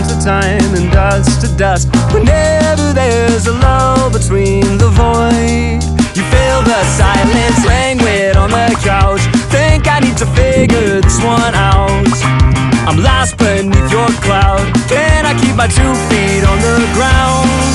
to time and dust to dust. Whenever there's a lull between the void, you feel the silence languid on the couch. Think I need to figure this one out. I'm lost beneath your cloud. Can I keep my 2 feet on the ground?